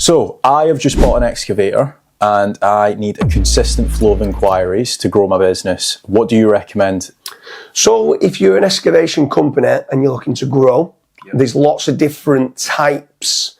So I have just bought an excavator and I need a consistent flow of inquiries to grow my business. What do you recommend? So if you're an excavation company and you're looking to grow, there's lots of different types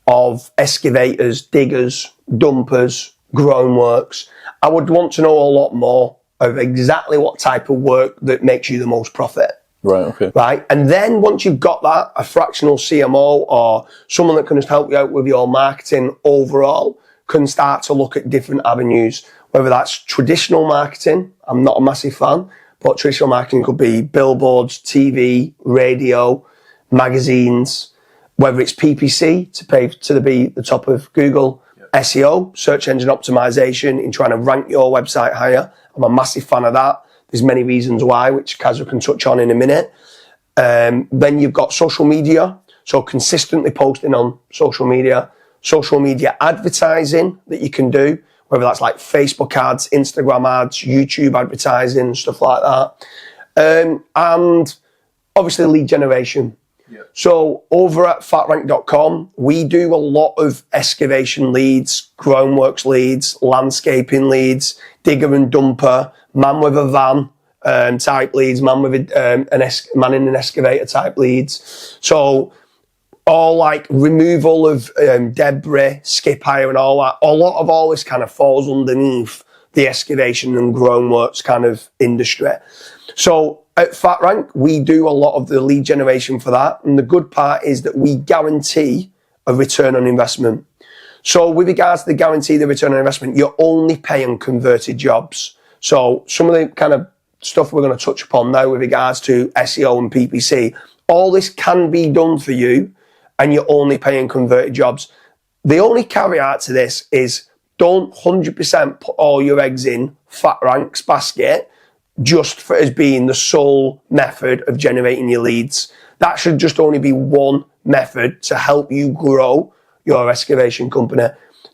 of excavators, diggers, dumpers, groundworks. I would want to know a lot more of exactly what type of work that makes you the most profit. Right, okay. Right, and then once you've got that, a fractional CMO or someone that can just help you out with your marketing overall can start to look at different avenues, whether that's traditional marketing. I'm not a massive fan, but traditional marketing could be billboards, TV, radio, magazines, whether it's PPC to pay to be the top of Google, SEO, search engine optimization, in trying to rank your website higher. I'm a massive fan of that. There's many reasons why, which Kaz can touch on in a minute. Then you've got social media, so consistently posting on social media advertising that you can do, whether that's like Facebook ads, Instagram ads, YouTube advertising, stuff like that. And obviously lead generation. So over at fatrank.com, we do a lot of excavation leads, groundworks leads, landscaping leads, digger and dumper, man with a van type leads, man with man in an excavator type leads. So all like removal of debris, skip hire and all that. A lot of all this kind of falls underneath the excavation and groundworks kind of industry. So at FatRank, we do a lot of the lead generation for that. And the good part is that we guarantee a return on investment. So with regards to the guarantee, the return on investment, you're only paying converted jobs. So some of the kind of stuff we're going to touch upon now with regards to SEO and PPC, all this can be done for you and you're only paying converted jobs. The only caveat to this is don't 100% put all your eggs in FatRank's basket just for as being the sole method of generating your leads. That should just only be one method to help you grow your excavation company.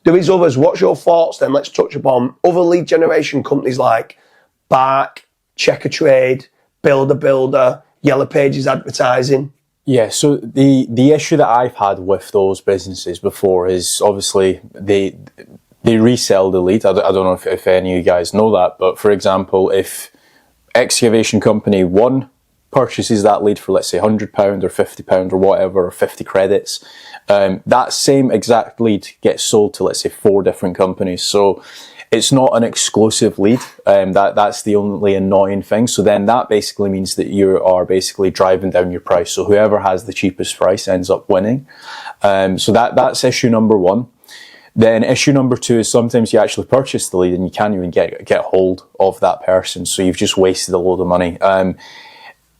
There is others. What's your thoughts then? Let's touch upon other lead generation companies like Bark, Checker Trade, Builder, Yellow Pages Advertising. Yeah, so the issue that I've had with those businesses before is obviously they resell the lead. I don't know if any of you guys know that, but for example, if excavation company 1 purchases that lead for, let's say, £100 or £50 or whatever, or 50 credits, that same exact lead gets sold to, let's say, 4 different companies. So it's not an exclusive lead. That's the only annoying thing. So then that basically means that you are basically driving down your price. So whoever has the cheapest price ends up winning. So that's issue number 1. Then issue number 2 is sometimes you actually purchase the lead and you can't even get hold of that person. So you've just wasted a load of money.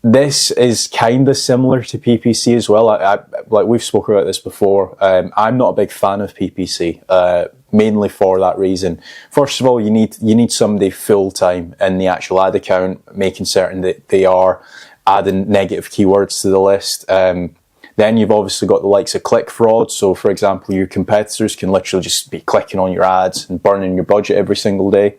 This is kind of similar to PPC as well. Like we've spoken about this before. I'm not a big fan of PPC, mainly for that reason. First of all, you need somebody full time in the actual ad account, making certain that they are adding negative keywords to the list. Then you've obviously got the likes of click fraud. So for example, your competitors can literally just be clicking on your ads and burning your budget every single day.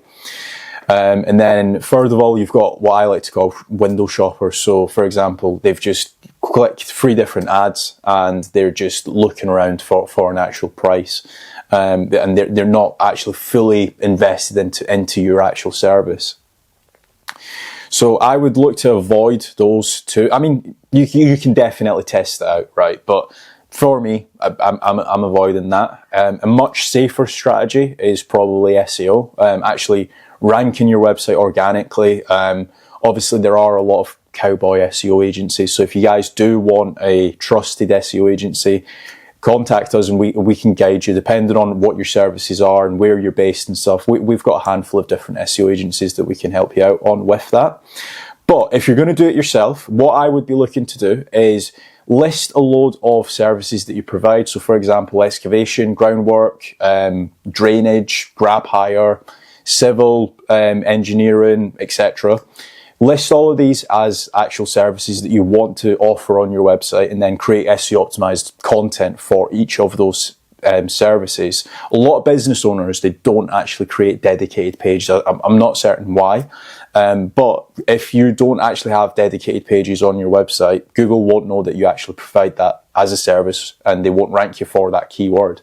And then further of all, you've got what I like to call window shoppers. So for example, they've just clicked 3 different ads and they're just looking around for an actual price. And they're not actually fully invested into your actual service. So I would look to avoid those 2. I mean, you can definitely test it out, right? But for me, I'm avoiding that. A much safer strategy is probably SEO. Actually ranking your website organically. Obviously, there are a lot of cowboy SEO agencies. So if you guys do want a trusted SEO agency, contact us and we can guide you depending on what your services are and where you're based and stuff. We've got a handful of different SEO agencies that we can help you out on with that. But if you're going to do it yourself, what I would be looking to do is list a load of services that you provide. So for example, excavation, groundwork, drainage, grab hire, civil, engineering, etc. List all of these as actual services that you want to offer on your website and then create SEO optimized content for each of those services. A lot of business owners, they don't actually create dedicated pages. I'm not certain why, but if you don't actually have dedicated pages on your website, Google won't know that you actually provide that as a service and they won't rank you for that keyword.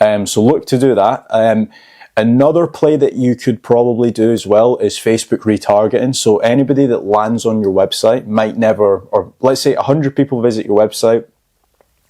So look to do that. Another play that you could probably do as well is Facebook retargeting. So anybody that lands on your website might never, or let's say 100 people visit your website,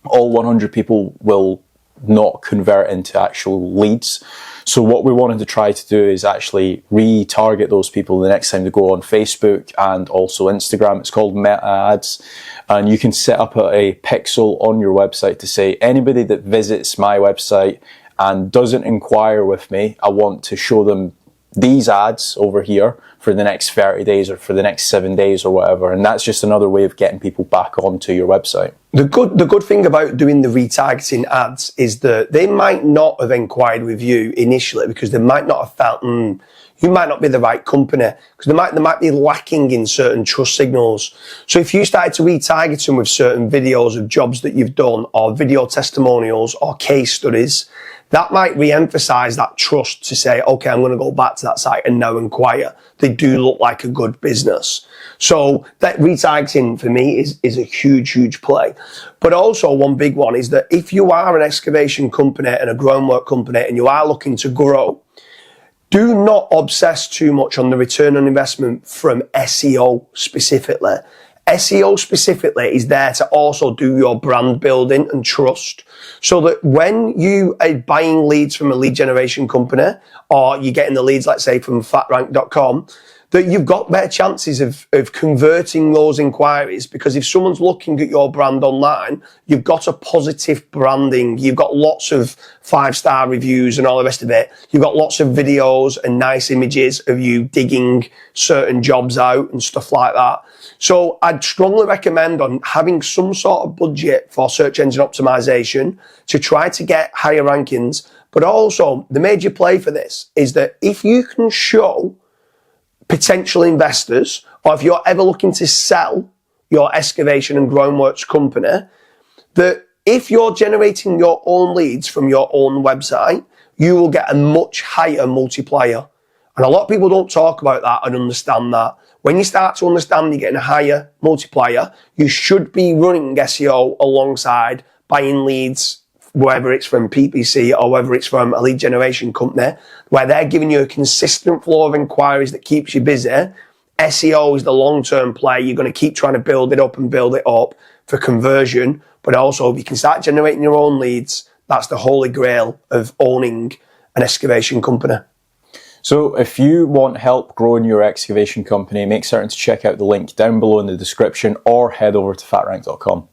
all 100 people will not convert into actual leads. So what we wanted to try to do is actually retarget those people the next time they go on Facebook and also Instagram. It's called meta ads. And you can set up a pixel on your website to say, anybody that visits my website and doesn't inquire with me, I want to show them these ads over here for the next 30 days or for the next 7 days or whatever. And that's just another way of getting people back onto your website. The good thing about doing the retargeting ads is that they might not have inquired with you initially because they might not have felt, you might not be the right company, because they might be lacking in certain trust signals. So if you started to retarget them with certain videos of jobs that you've done, or video testimonials or case studies, that might re-emphasize that trust to say, okay, I'm going to go back to that site and now inquire. They do look like a good business. So that retargeting for me is a huge play. But also one big one is that if you are an excavation company and a groundwork company and you are looking to grow, do not obsess too much on the return on investment from SEO specifically. SEO specifically is there to also do your brand building and trust, so that when you are buying leads from a lead generation company, or you're getting the leads, let's say from fatrank.com, that you've got better chances of converting those inquiries, because if someone's looking at your brand online, you've got a positive branding, you've got lots of 5-star reviews and all the rest of it, you've got lots of videos and nice images of you digging certain jobs out and stuff like that. So I'd strongly recommend on having some sort of budget for search engine optimization to try to get higher rankings. But also the major play for this is that if you can show potential investors, or if you're ever looking to sell your excavation and groundworks company, that if you're generating your own leads from your own website, you will get a much higher multiplier. And a lot of people don't talk about that and understand that. When you start to understand you're getting a higher multiplier, you should be running SEO alongside buying leads, whether it's from PPC or whether it's from a lead generation company, where they're giving you a consistent flow of inquiries that keeps you busy. SEO is the long-term play. You're going to keep trying to build it up and build it up for conversion. But also, if you can start generating your own leads, that's the holy grail of owning an excavation company. So if you want help growing your excavation company, make certain to check out the link down below in the description or head over to fatrank.com.